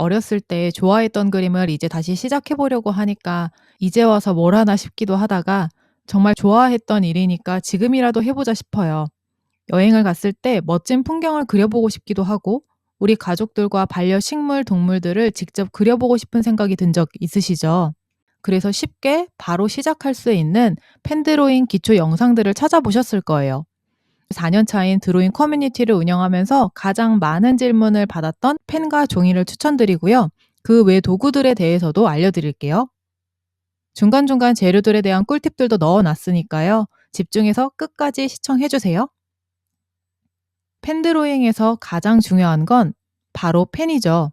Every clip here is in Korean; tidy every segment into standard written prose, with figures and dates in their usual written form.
어렸을 때 좋아했던 그림을 이제 다시 시작해 보려고 하니까 이제 와서 뭘 하나 싶기도 하다가 정말 좋아했던 일이니까 지금이라도 해 보자 싶어요. 여행을 갔을 때 멋진 풍경을 그려보고 싶기도 하고 우리 가족들과 반려식물, 동물들을 직접 그려보고 싶은 생각이 든 적 있으시죠? 그래서 쉽게 바로 시작할 수 있는 펜드로잉 기초 영상들을 찾아보셨을 거예요. 4년 차인 드로잉 커뮤니티를 운영하면서 가장 많은 질문을 받았던 펜과 종이를 추천드리고요. 그 외 도구들에 대해서도 알려드릴게요. 중간중간 재료들에 대한 꿀팁들도 넣어놨으니까요. 집중해서 끝까지 시청해주세요. 펜드로잉에서 가장 중요한 건 바로 펜이죠.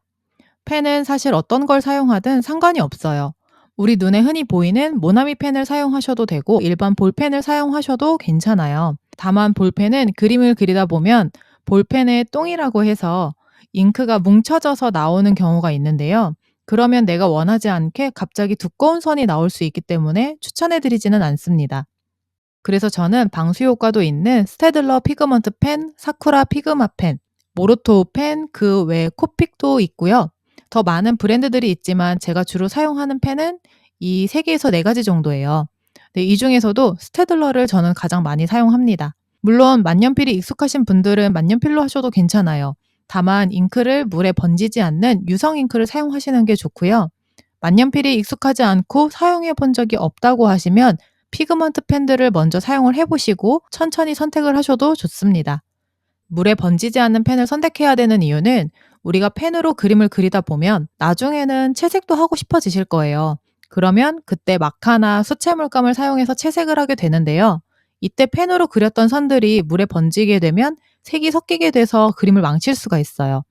펜은 사실 어떤 걸 사용하든 상관이 없어요. 우리 눈에 흔히 보이는 모나미 펜을 사용하셔도 되고 일반 볼펜을 사용하셔도 괜찮아요. 다만 볼펜은 그림을 그리다 보면 볼펜의 똥이라고 해서 잉크가 뭉쳐져서 나오는 경우가 있는데요. 그러면 내가 원하지 않게 갑자기 두꺼운 선이 나올 수 있기 때문에 추천해드리지는 않습니다. 그래서 저는 방수 효과도 있는 스테들러 피그먼트 펜, 사쿠라 피그마 펜, 모로토 펜, 그 외에 코픽도 있고요. 더 많은 브랜드들이 있지만 제가 주로 사용하는 펜은 이 3개에서 4가지 정도예요. 네, 이 중에서도 스테들러를 저는 가장 많이 사용합니다. 물론 만년필이 익숙하신 분들은 만년필로 하셔도 괜찮아요. 다만 잉크를 물에 번지지 않는 유성 잉크를 사용하시는 게 좋고요. 만년필이 익숙하지 않고 사용해 본 적이 없다고 하시면 피그먼트 펜들을 먼저 사용을 해보시고 천천히 선택을 하셔도 좋습니다. 물에 번지지 않는 펜을 선택해야 되는 이유는 우리가 펜으로 그림을 그리다 보면 나중에는 채색도 하고 싶어지실 거예요. 그러면 그때 마카나 수채물감을 사용해서 채색을 하게 되는데요. 이때 펜으로 그렸던 선들이 물에 번지게 되면 색이 섞이게 돼서 그림을 망칠 수가 있어요.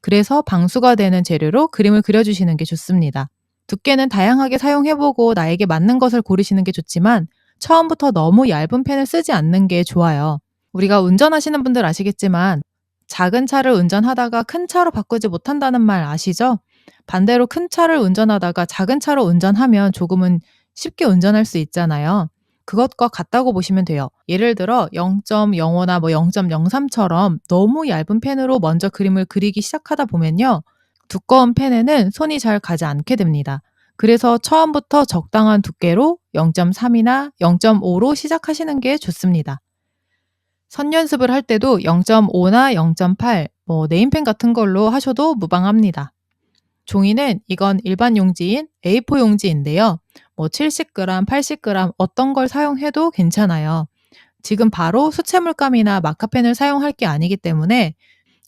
그래서 방수가 되는 재료로 그림을 그려주시는 게 좋습니다. 두께는 다양하게 사용해보고 나에게 맞는 것을 고르시는 게 좋지만 처음부터 너무 얇은 펜을 쓰지 않는 게 좋아요. 우리가 운전하시는 분들 아시겠지만 작은 차를 운전하다가 큰 차로 바꾸지 못한다는 말 아시죠? 반대로 큰 차를 운전하다가 작은 차로 운전하면 조금은 쉽게 운전할 수 있잖아요. 그것과 같다고 보시면 돼요. 예를 들어 0.05나 뭐 0.03처럼 너무 얇은 펜으로 먼저 그림을 그리기 시작하다 보면요. 두꺼운 펜에는 손이 잘 가지 않게 됩니다. 그래서 처음부터 적당한 두께로 0.3이나 0.5로 시작하시는 게 좋습니다. 선 연습을 할 때도 0.5나 0.8, 네임펜 같은 걸로 하셔도 무방합니다. 종이는 이건 일반 용지인 A4 용지인데요. 70g, 80g 어떤 걸 사용해도 괜찮아요. 지금 바로 수채물감이나 마카펜을 사용할 게 아니기 때문에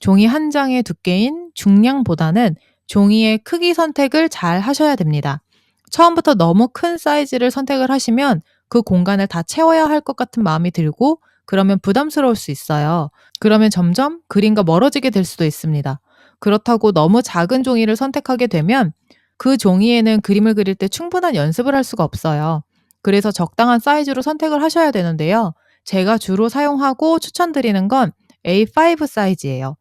종이 한 장의 두께인 중량보다는 종이의 크기 선택을 잘 하셔야 됩니다. 처음부터 너무 큰 사이즈를 선택을 하시면 그 공간을 다 채워야 할 것 같은 마음이 들고 그러면 부담스러울 수 있어요. 그러면 점점 그림과 멀어지게 될 수도 있습니다. 그렇다고 너무 작은 종이를 선택하게 되면 그 종이에는 그림을 그릴 때 충분한 연습을 할 수가 없어요. 그래서 적당한 사이즈로 선택을 하셔야 되는데요. 제가 주로 사용하고 추천드리는 건 A5 사이즈예요.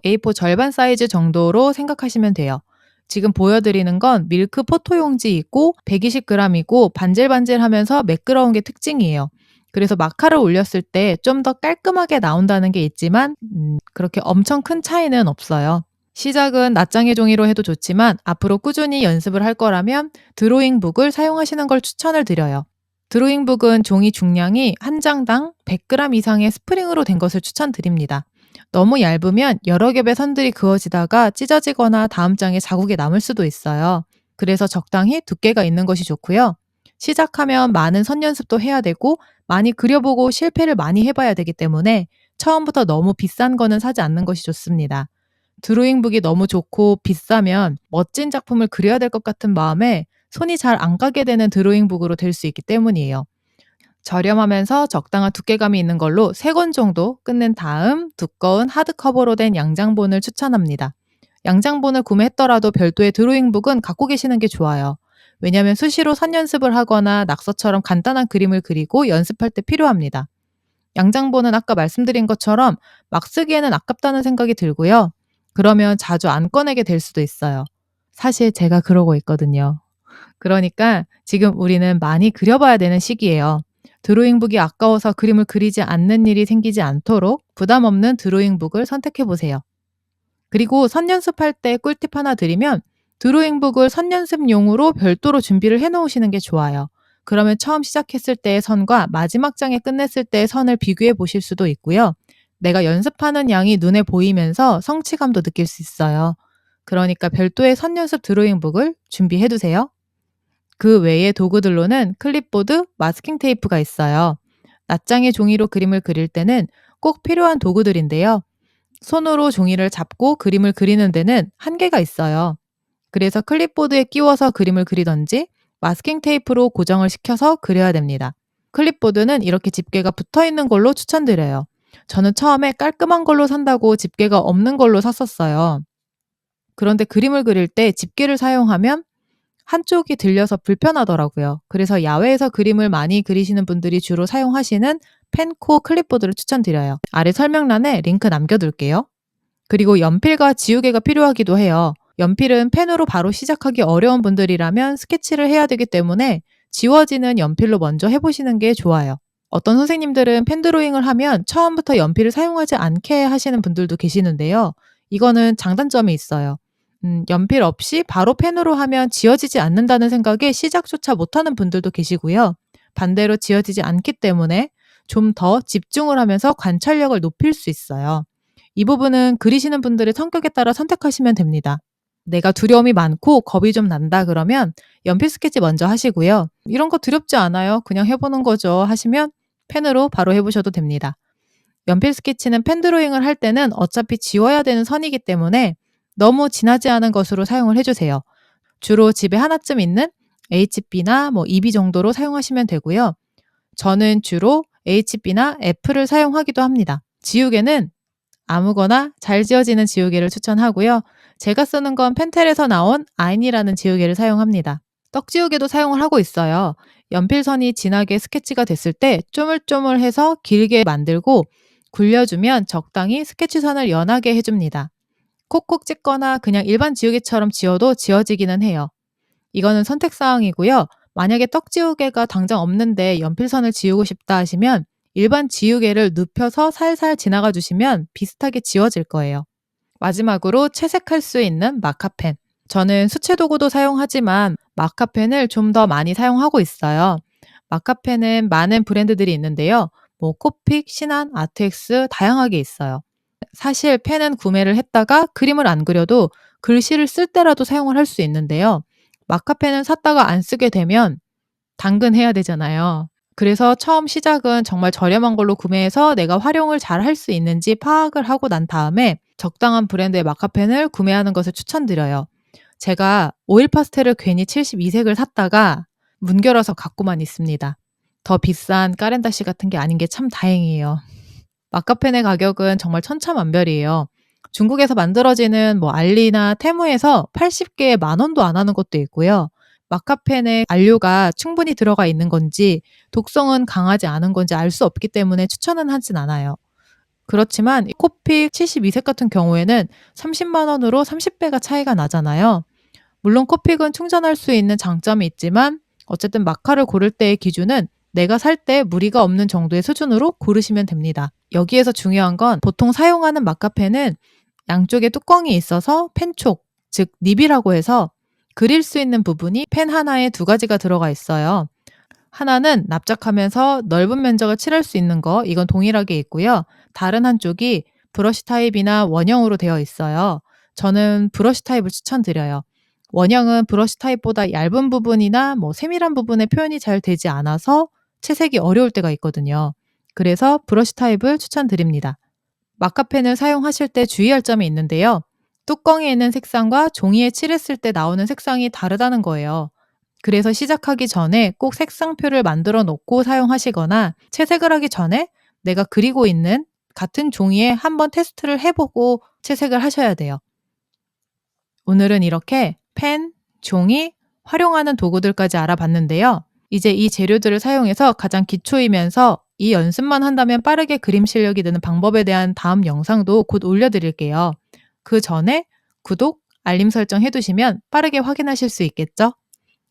A4 절반 사이즈 정도로 생각하시면 돼요. 지금 보여드리는 건 밀크 포토 용지 있고 120g이고 반질반질하면서 매끄러운 게 특징이에요. 그래서 마카를 올렸을 때 좀 더 깔끔하게 나온다는 게 있지만 그렇게 엄청 큰 차이는 없어요. 시작은 낱장의 종이로 해도 좋지만 앞으로 꾸준히 연습을 할 거라면 드로잉북을 사용하시는 걸 추천을 드려요. 드로잉북은 종이 중량이 한 장당 100g 이상의 스프링으로 된 것을 추천드립니다. 너무 얇으면 여러 겹의 선들이 그어지다가 찢어지거나 다음 장에 자국이 남을 수도 있어요. 그래서 적당히 두께가 있는 것이 좋고요. 시작하면 많은 선 연습도 해야 되고 많이 그려보고 실패를 많이 해봐야 되기 때문에 처음부터 너무 비싼 거는 사지 않는 것이 좋습니다. 드로잉북이 너무 좋고 비싸면 멋진 작품을 그려야 될 것 같은 마음에 손이 잘 안 가게 되는 드로잉북으로 될 수 있기 때문이에요. 저렴하면서 적당한 두께감이 있는 걸로 3권 정도 끝낸 다음 두꺼운 하드커버로 된 양장본을 추천합니다. 양장본을 구매했더라도 별도의 드로잉북은 갖고 계시는 게 좋아요. 왜냐하면 수시로 선 연습을 하거나 낙서처럼 간단한 그림을 그리고 연습할 때 필요합니다. 양장본은 아까 말씀드린 것처럼 막 쓰기에는 아깝다는 생각이 들고요. 그러면 자주 안 꺼내게 될 수도 있어요. 사실 제가 그러고 있거든요. 그러니까 지금 우리는 많이 그려봐야 되는 시기예요. 드로잉북이 아까워서 그림을 그리지 않는 일이 생기지 않도록 부담 없는 드로잉북을 선택해 보세요. 그리고 선 연습할 때 꿀팁 하나 드리면 드로잉북을 선 연습용으로 별도로 준비를 해 놓으시는 게 좋아요. 그러면 처음 시작했을 때의 선과 마지막 장에 끝냈을 때의 선을 비교해 보실 수도 있고요. 내가 연습하는 양이 눈에 보이면서 성취감도 느낄 수 있어요. 그러니까 별도의 선 연습 드로잉북을 준비해 두세요. 그 외의 도구들로는 클립보드, 마스킹 테이프가 있어요. 낱장의 종이로 그림을 그릴 때는 꼭 필요한 도구들인데요. 손으로 종이를 잡고 그림을 그리는 데는 한계가 있어요. 그래서 클립보드에 끼워서 그림을 그리던지 마스킹 테이프로 고정을 시켜서 그려야 됩니다. 클립보드는 이렇게 집게가 붙어 있는 걸로 추천드려요. 저는 처음에 깔끔한 걸로 산다고 집게가 없는 걸로 샀었어요. 그런데 그림을 그릴 때 집게를 사용하면 한쪽이 들려서 불편하더라고요. 그래서 야외에서 그림을 많이 그리시는 분들이 주로 사용하시는 펜코 클립보드를 추천드려요. 아래 설명란에 링크 남겨둘게요. 그리고 연필과 지우개가 필요하기도 해요. 연필은 펜으로 바로 시작하기 어려운 분들이라면 스케치를 해야 되기 때문에 지워지는 연필로 먼저 해보시는 게 좋아요. 어떤 선생님들은 펜 드로잉을 하면 처음부터 연필을 사용하지 않게 하시는 분들도 계시는데요. 이거는 장단점이 있어요. 연필 없이 바로 펜으로 하면 지워지지 않는다는 생각에 시작조차 못하는 분들도 계시고요. 반대로 지워지지 않기 때문에 좀 더 집중을 하면서 관찰력을 높일 수 있어요. 이 부분은 그리시는 분들의 성격에 따라 선택하시면 됩니다. 내가 두려움이 많고 겁이 좀 난다 그러면 연필 스케치 먼저 하시고요. 이런 거 두렵지 않아요. 그냥 해보는 거죠. 하시면 펜으로 바로 해보셔도 됩니다. 연필 스케치는 펜 드로잉을 할 때는 어차피 지워야 되는 선이기 때문에 너무 진하지 않은 것으로 사용을 해주세요. 주로 집에 하나쯤 있는 HB나 EB 정도로 사용하시면 되고요. 저는 주로 HB나 F를 사용하기도 합니다. 지우개는 아무거나 잘 지워지는 지우개를 추천하고요. 제가 쓰는 건 펜텔에서 나온 아인이라는 지우개를 사용합니다. 떡지우개도 사용을 하고 있어요. 연필선이 진하게 스케치가 됐을 때 쪼물쪼물해서 길게 만들고 굴려주면 적당히 스케치선을 연하게 해줍니다. 콕콕 찍거나 그냥 일반 지우개처럼 지워도 지워지기는 해요. 이거는 선택사항이고요. 만약에 떡지우개가 당장 없는데 연필선을 지우고 싶다 하시면 일반 지우개를 눕혀서 살살 지나가 주시면 비슷하게 지워질 거예요. 마지막으로 채색할 수 있는 마카펜. 저는 수채 도구도 사용하지만 마카펜을 좀 더 많이 사용하고 있어요. 마카펜은 많은 브랜드들이 있는데요. 코픽, 신한, 아트엑스 다양하게 있어요. 사실 펜은 구매를 했다가 그림을 안 그려도 글씨를 쓸 때라도 사용을 할 수 있는데요. 마카펜은 샀다가 안 쓰게 되면 당근해야 되잖아요. 그래서 처음 시작은 정말 저렴한 걸로 구매해서 내가 활용을 잘 할 수 있는지 파악을 하고 난 다음에 적당한 브랜드의 마카펜을 구매하는 것을 추천드려요. 제가 오일 파스텔을 괜히 72색을 샀다가 문결어서 갖고만 있습니다. 더 비싼 까렌다시 같은 게 아닌 게 참 다행이에요. 마카펜의 가격은 정말 천차만별이에요. 중국에서 만들어지는 알리나 테무에서 80개에 10,000원도 안 하는 것도 있고요. 마카펜에 안료가 충분히 들어가 있는 건지 독성은 강하지 않은 건지 알 수 없기 때문에 추천은 하진 않아요. 그렇지만 코픽 72색 같은 경우에는 30만 원으로 30배가 차이가 나잖아요. 물론 코픽은 충전할 수 있는 장점이 있지만 어쨌든 마카를 고를 때의 기준은 내가 살 때 무리가 없는 정도의 수준으로 고르시면 됩니다. 여기에서 중요한 건 보통 사용하는 마카펜은 양쪽에 뚜껑이 있어서 펜촉, 즉 닙이라고 해서 그릴 수 있는 부분이 펜 하나에 2가지가 들어가 있어요. 하나는 납작하면서 넓은 면적을 칠할 수 있는 거, 이건 동일하게 있고요. 다른 한쪽이 브러쉬 타입이나 원형으로 되어 있어요. 저는 브러쉬 타입을 추천드려요. 원형은 브러쉬 타입보다 얇은 부분이나 세밀한 부분에 표현이 잘 되지 않아서 채색이 어려울 때가 있거든요. 그래서 브러쉬 타입을 추천드립니다. 마카펜을 사용하실 때 주의할 점이 있는데요. 뚜껑에 있는 색상과 종이에 칠했을 때 나오는 색상이 다르다는 거예요. 그래서 시작하기 전에 꼭 색상표를 만들어 놓고 사용하시거나 채색을 하기 전에 내가 그리고 있는 같은 종이에 한번 테스트를 해보고 채색을 하셔야 돼요. 오늘은 이렇게 펜, 종이, 활용하는 도구들까지 알아봤는데요. 이제 이 재료들을 사용해서 가장 기초이면서 이 연습만 한다면 빠르게 그림 실력이 느는 방법에 대한 다음 영상도 곧 올려드릴게요. 그 전에 구독, 알림 설정 해두시면 빠르게 확인하실 수 있겠죠?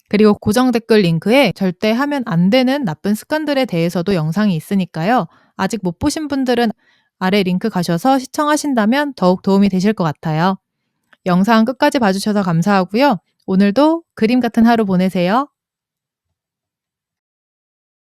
그리고 고정 댓글 링크에 절대 하면 안 되는 나쁜 습관들에 대해서도 영상이 있으니까요. 아직 못 보신 분들은 아래 링크 가셔서 시청하신다면 더욱 도움이 되실 것 같아요. 영상 끝까지 봐주셔서 감사하고요. 오늘도 그림 같은 하루 보내세요.